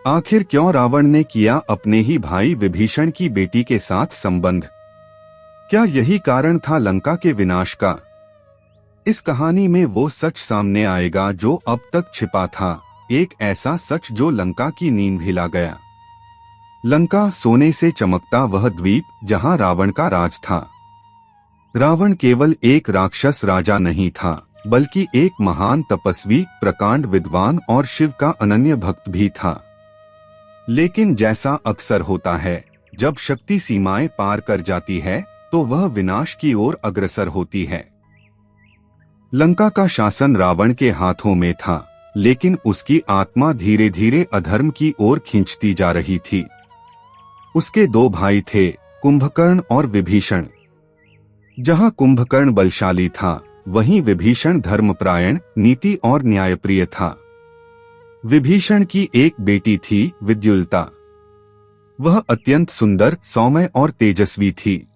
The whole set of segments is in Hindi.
आखिर क्यों रावण ने किया अपने ही भाई विभीषण की बेटी के साथ संबंध? क्या यही कारण था लंका के विनाश का? इस कहानी में वो सच सामने आएगा जो अब तक छिपा था, एक ऐसा सच जो लंका की नींद हिला गया। लंका सोने से चमकता वह द्वीप जहां रावण का राज था। रावण केवल एक राक्षस राजा नहीं था, बल्कि एक महान तपस्वी, प्रकांड विद्वान और शिव का अनन्य भक्त भी था। लेकिन जैसा अक्सर होता है, जब शक्ति सीमाएं पार कर जाती है तो वह विनाश की ओर अग्रसर होती है। लंका का शासन रावण के हाथों में था, लेकिन उसकी आत्मा धीरे धीरे अधर्म की ओर खींचती जा रही थी। उसके दो भाई थे, कुंभकर्ण और विभीषण। जहां कुंभकर्ण बलशाली था, वहीं विभीषण धर्मपरायण, नीति और न्यायप्रिय था। विभीषण की एक बेटी थी, विद्युल्ता। वह अत्यंत सुंदर, सौम्य और तेजस्वी थी।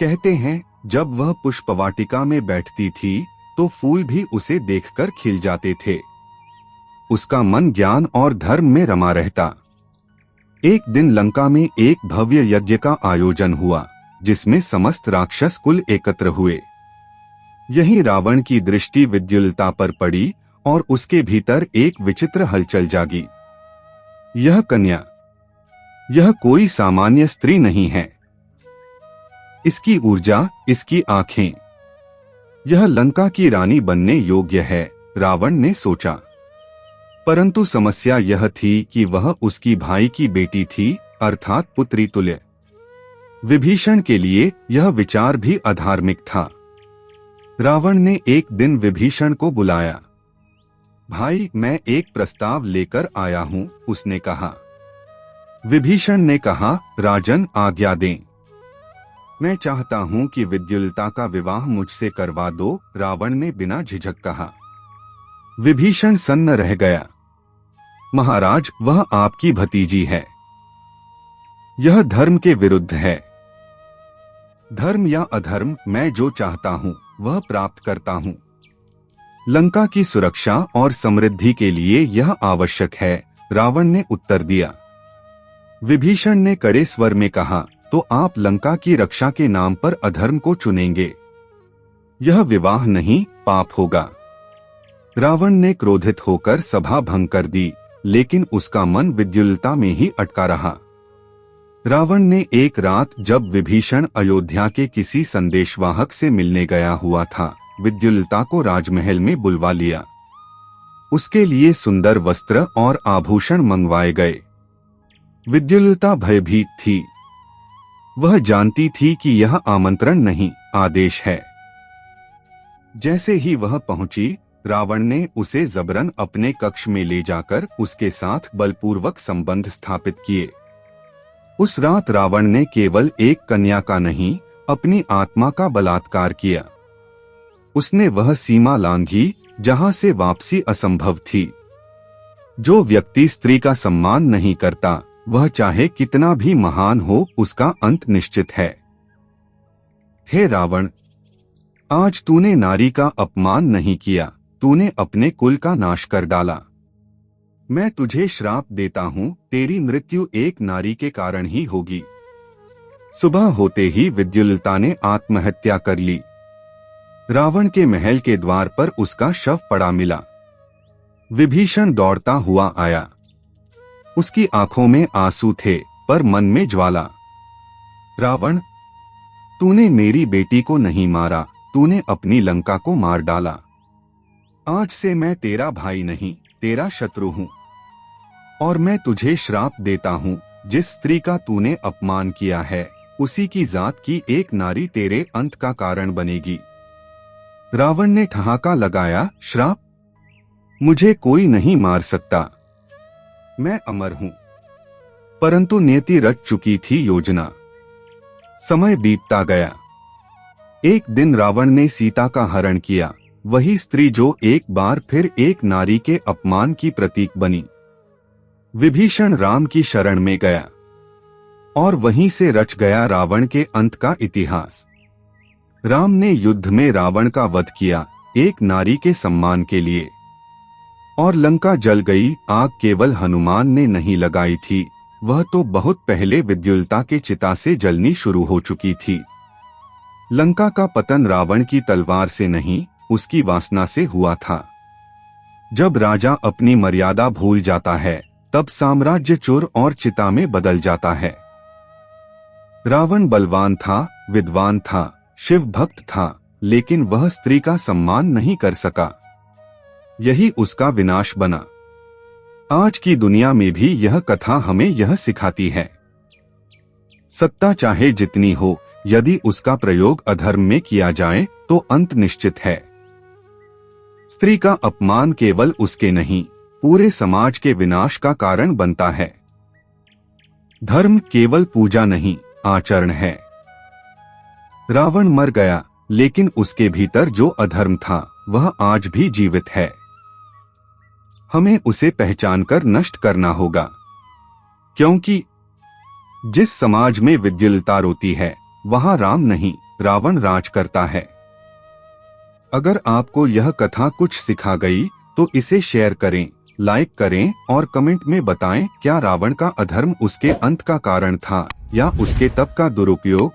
कहते हैं, जब वह पुष्पवाटिका में बैठती थी तो फूल भी उसे देखकर खिल जाते थे। उसका मन ज्ञान और धर्म में रमा रहता। एक दिन लंका में एक भव्य यज्ञ का आयोजन हुआ, जिसमें समस्त राक्षस कुल एकत्र हुए। यहीं रावण की दृष्टि विद्युल्ता पर पड़ी और उसके भीतर एक विचित्र हलचल जागी। यह कन्या, यह कोई सामान्य स्त्री नहीं है। इसकी ऊर्जा, इसकी आंखें, यह लंका की रानी बनने योग्य है, रावण ने सोचा। परंतु समस्या यह थी कि वह उसकी भाई की बेटी थी, अर्थात पुत्री तुल्य। विभीषण के लिए यह विचार भी अधार्मिक था। रावण ने एक दिन विभीषण को बुलाया। भाई, मैं एक प्रस्ताव लेकर आया हूं, उसने कहा। विभीषण ने कहा, राजन, आज्ञा दें। मैं चाहता हूं कि विद्युल्ता का विवाह मुझसे करवा दो, रावण ने बिना झिझक कहा। विभीषण सन्न रह गया। महाराज, वह आपकी भतीजी है। यह धर्म के विरुद्ध है। धर्म या अधर्म, मैं जो चाहता हूं वह प्राप्त करता हूं। लंका की सुरक्षा और समृद्धि के लिए यह आवश्यक है, रावण ने उत्तर दिया। विभीषण ने कड़े स्वर में कहा, तो आप लंका की रक्षा के नाम पर अधर्म को चुनेंगे? यह विवाह नहीं, पाप होगा। रावण ने क्रोधित होकर सभा भंग कर दी, लेकिन उसका मन विद्युल्ता में ही अटका रहा। रावण ने एक रात, जब विभीषण अयोध्या के किसी संदेशवाहक से मिलने गया हुआ था, विद्युल्ता को राजमहल में बुलवा लिया। उसके लिए सुंदर वस्त्र और आभूषण मंगवाए गए। विद्युल्ता भयभीत थी। वह जानती थी कि यह आमंत्रण नहीं, आदेश है। जैसे ही वह पहुंची, रावण ने उसे जबरन अपने कक्ष में ले जाकर उसके साथ बलपूर्वक संबंध स्थापित किए। उस रात रावण ने केवल एक कन्या का नहीं, अपनी आत्मा का बलात्कार किया। उसने वह सीमा लांघी जहां से वापसी असंभव थी। जो व्यक्ति स्त्री का सम्मान नहीं करता, वह चाहे कितना भी महान हो, उसका अंत निश्चित है। हे रावण, आज तूने नारी का अपमान नहीं किया, तूने अपने कुल का नाश कर डाला। मैं तुझे श्राप देता हूं, तेरी मृत्यु एक नारी के कारण ही होगी। सुबह होते ही विद्युल्ता ने आत्महत्या कर ली। रावण के महल के द्वार पर उसका शव पड़ा मिला। विभीषण दौड़ता हुआ आया। उसकी आंखों में आंसू थे, पर मन में ज्वाला। रावण, तूने मेरी बेटी को नहीं मारा, तूने अपनी लंका को मार डाला। आज से मैं तेरा भाई नहीं, तेरा शत्रु हूं। और मैं तुझे श्राप देता हूं, जिस स्त्री का तूने अपमान किया है, उसी की जात की एक नारी तेरे अंत का कारण बनेगी। रावण ने ठहाका लगाया, श्राप? मुझे कोई नहीं मार सकता, मैं अमर हूं। परंतु नियति रच चुकी थी योजना। समय बीतता गया। एक दिन रावण ने सीता का हरण किया, वही स्त्री जो एक बार फिर एक नारी के अपमान की प्रतीक बनी। विभीषण राम की शरण में गया और वहीं से रच गया रावण के अंत का इतिहास। राम ने युद्ध में रावण का वध किया, एक नारी के सम्मान के लिए। और लंका जल गई। आग केवल हनुमान ने नहीं लगाई थी, वह तो बहुत पहले विद्युल्ता के चिता से जलनी शुरू हो चुकी थी। लंका का पतन रावण की तलवार से नहीं, उसकी वासना से हुआ था। जब राजा अपनी मर्यादा भूल जाता है, तब साम्राज्य चोर और चिता में बदल जाता है। रावण बलवान था, विद्वान था, शिव भक्त था, लेकिन वह स्त्री का सम्मान नहीं कर सका। यही उसका विनाश बना। आज की दुनिया में भी यह कथा हमें यह सिखाती है, सत्ता चाहे जितनी हो, यदि उसका प्रयोग अधर्म में किया जाए तो अंत निश्चित है। स्त्री का अपमान केवल उसके नहीं, पूरे समाज के विनाश का कारण बनता है। धर्म केवल पूजा नहीं, आचरण है। रावण मर गया, लेकिन उसके भीतर जो अधर्म था वह आज भी जीवित है। हमें उसे पहचानकर नष्ट करना होगा, क्योंकि जिस समाज में विद्युल्ता रोती है, वहां राम नहीं, रावण राज करता है। अगर आपको यह कथा कुछ सिखा गई तो इसे शेयर करें, लाइक करें और कमेंट में बताएं क्या रावण का अधर्म उसके अंत का कारण था या उसके तप का दुरुपयोग।